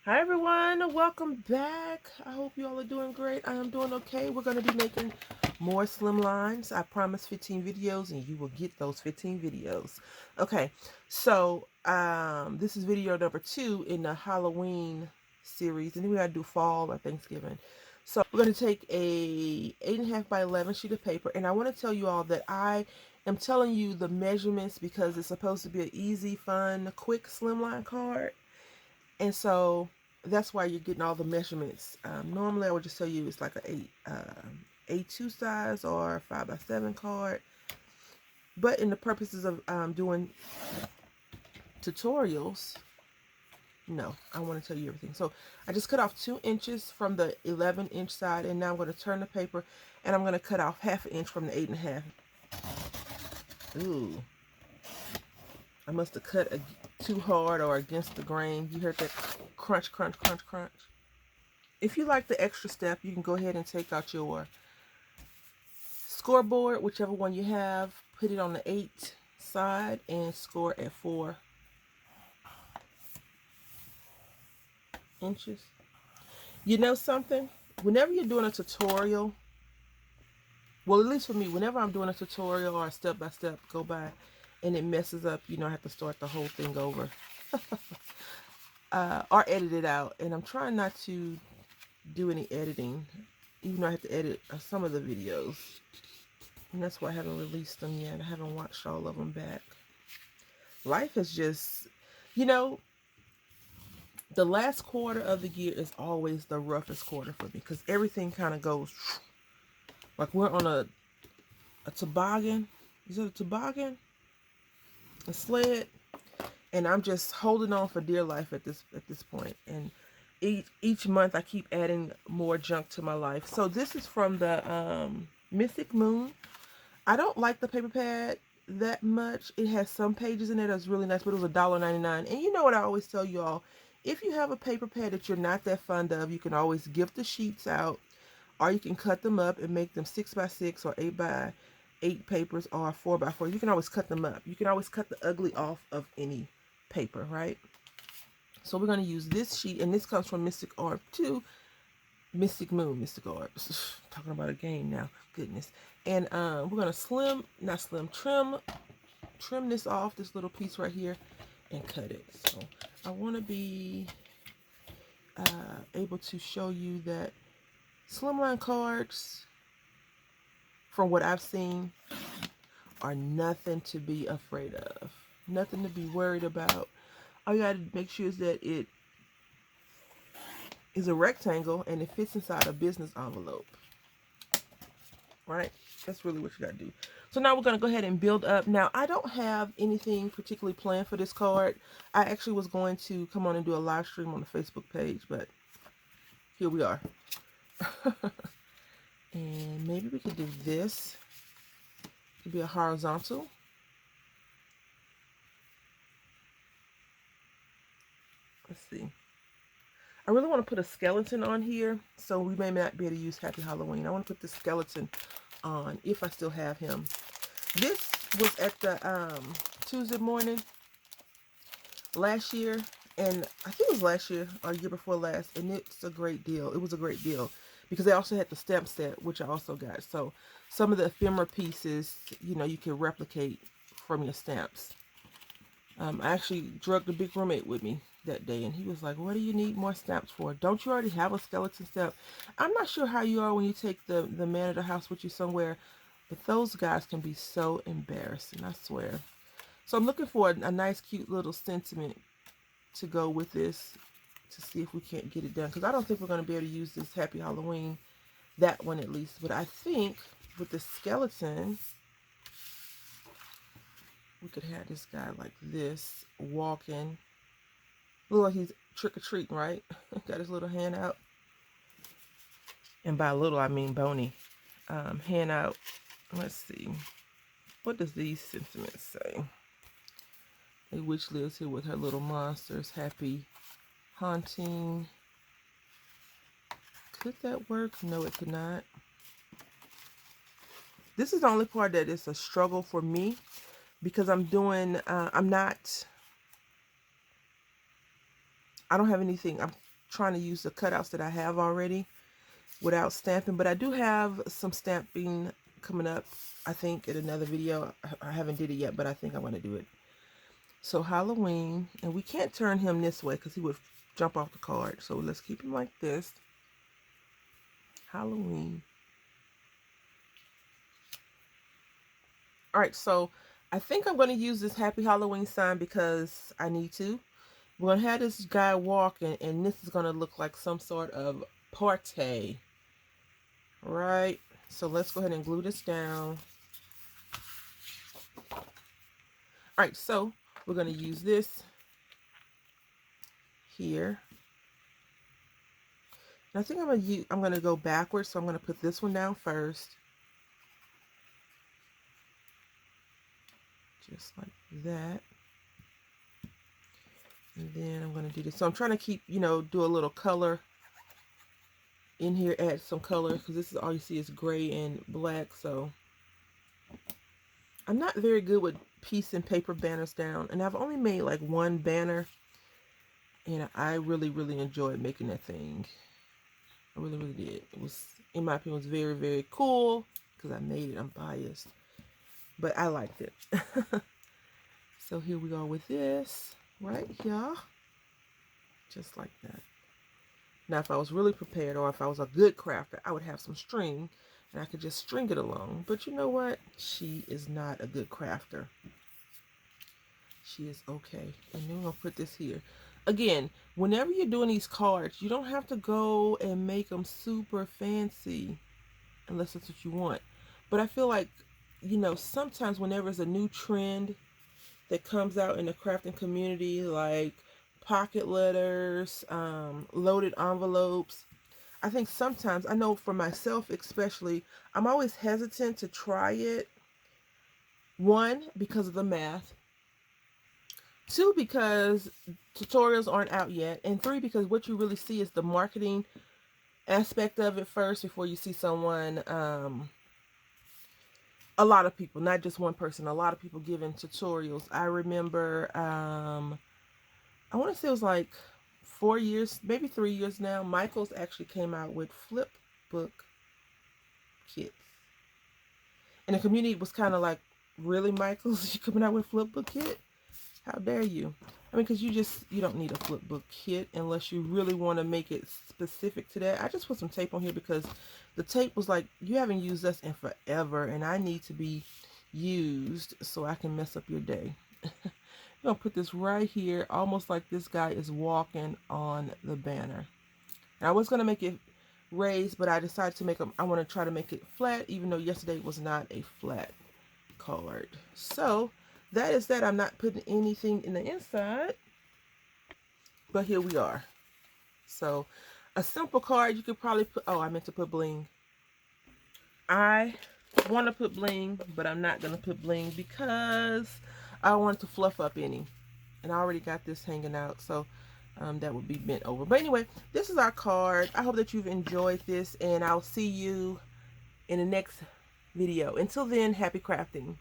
Hi everyone, welcome back. I hope you all are doing great. I am doing okay. We're going to be making more slimlines. I promise 15 videos and you will get those 15 videos. Okay, so this is video number 2 in the Halloween series, and then we got to do fall or Thanksgiving. So we're going to take a 8.5 by 11 sheet of paper, and I want to tell you all that I am telling you the measurements because it's supposed to be an easy, fun, quick slimline card. And so that's why you're getting all the measurements. Normally, I would just tell you it's like A2 size or 5 by 7 card. But in the purposes of doing tutorials, no, I want to tell you everything. So I just cut off 2 inches from the 11-inch side, and now I'm going to turn the paper, and I'm going to cut off 1/2 inch from the 8.5. Ooh, I must have cut too hard or against the grain. You heard that crunch, crunch, crunch, crunch. If you like the extra step, you can go ahead and take out your scoreboard, whichever one you have, put it on the 8 side and score at 4 inches. You know something? Whenever you're doing a tutorial, well, at least for me, whenever I'm doing a tutorial or a step-by-step go by and it messes up, I have to start the whole thing over. Or edit it out. And I'm trying not to do any editing, even though I have to edit some of the videos. And that's why I haven't released them yet. I haven't watched all of them back. Life is just, you know, the last quarter of the year is always the roughest quarter for me because everything kind of goes like we're on a toboggan. Is it a toboggan? A sled? And I'm just holding on for dear life at this point. And each month I keep adding more junk to my life. So this is from the Mystic Moon. I don't like the paper pad that much. It has some pages in it that's really nice, but it was $1.99. And you know what I always tell you all? If you have a paper pad that you're not that fond of, you can always gift the sheets out, or you can cut them up and make them 6 by 6 or 8 by 8 papers or 4 by 4. You can always cut them up. You can always cut the ugly off of any paper, right? So we're going to use this sheet, and this comes from Mystic Orb too. Mystic Moon, Mystic Orb. Talking about a game now. Goodness. And we're going to trim this off, this little piece right here, and cut it. So I want to be able to show you that slimline cards, from what I've seen, are nothing to be afraid of. Nothing to be worried about. All you got to make sure is that it is a rectangle and it fits inside a business envelope. Right? That's really what you got to do. So now we're going to go ahead and build up. Now, I don't have anything particularly planned for this card. I actually was going to come on and do a live stream on the Facebook page, but here we are. And maybe we could do this to be a horizontal. Let's see. I really want to put a skeleton on here, so we may not be able to use Happy Halloween. I want to put the skeleton on if I still have him. This was at the Tuesday morning last year, and I think it was last year or year before last, and it's a great deal. It was a great deal because they also had the stamp set, which I also got. So some of the ephemera pieces, you can replicate from your stamps. I actually drugged the big roommate with me that day, and he was like, what do you need more stamps for? Don't you already have a skeleton stamp? I'm not sure how you are when you take the man of the house with you somewhere, but those guys can be so embarrassing, I swear. So I'm looking for a nice, cute little sentiment to go with this to see if we can't get it done, because I don't think we're going to be able to use this Happy Halloween, that one at least. But I think with the skeleton, we could have this guy like this, walking. Look like he's trick-or-treating, right? Got his little hand out. And by little, I mean bony. Hand out. Let's see. What does these sentiments say? A witch lives here with her little monsters. Happy haunting. Could that work? No, it could not. This is the only part that is a struggle for me, because I'm doing, I don't have anything. trying to use the cutouts that I have already without stamping, but I do have some stamping coming up, I think, in another video. I haven't did it yet, but I think I want to do it. So Halloween, and we can't turn him this way because he would jump off the card. So let's keep him like this. Halloween. All right, so I think I'm going to use this Happy Halloween sign because I need to. We're going to have this guy walking, and this is going to look like some sort of party. Right? So let's go ahead and glue this down. All right, so we're going to use this here. And I think I'm going to go backwards, so I'm going to put this one down first. Just like that. And then I'm going to do this. So I'm trying to keep, you know, do a little color in here, add some color, because this is all you see is gray and black. So I'm not very good with piece and paper banners down, and I've only made like one banner, and I really enjoyed making that thing. I really did. It was, in my opinion, it was very, very cool because I made it. I'm biased, but I liked it. So here we are with this right here, just like that. Now, if I was really prepared, or if I was a good crafter, I would have some string, and I could just string it along. But you know what? She is not a good crafter. She is okay. And then we're going to put this here. Again, whenever you're doing these cards, you don't have to go and make them super fancy unless that's what you want. But I feel like, you know, sometimes whenever there's a new trend that comes out in the crafting community, like pocket letters, loaded envelopes, I think sometimes, I know for myself especially, I'm always hesitant to try it. One, because of the math. Two, because tutorials aren't out yet. And three, because what you really see is the marketing aspect of it first before you see someone, a lot of people, not just one person, a lot of people giving tutorials. I remember, I want to say it was like 4 years, maybe 3 years now, Michaels actually came out with flip book kits. And the community was kind of like, really, Michaels, you coming out with flip book kit? How dare you? I mean, because you don't need a flip book kit unless you really want to make it specific to that. I just put some tape on here because the tape was like, you haven't used this in forever, and I need to be used so I can mess up your day. I'm going to put this right here, almost like this guy is walking on the banner. And I was going to make it raised, but I decided to make them, I want to try to make it flat, even though yesterday was not a flat card. So that is that. I'm not putting anything in the inside, but here we are. So a simple card, you could probably put, oh, I meant to put bling. I want to put bling, but I'm not going to put bling because I want to fluff up any. And I already got this hanging out, so that would be bent over. But anyway, this is our card. I hope that you've enjoyed this, and I'll see you in the next video. Until then, happy crafting.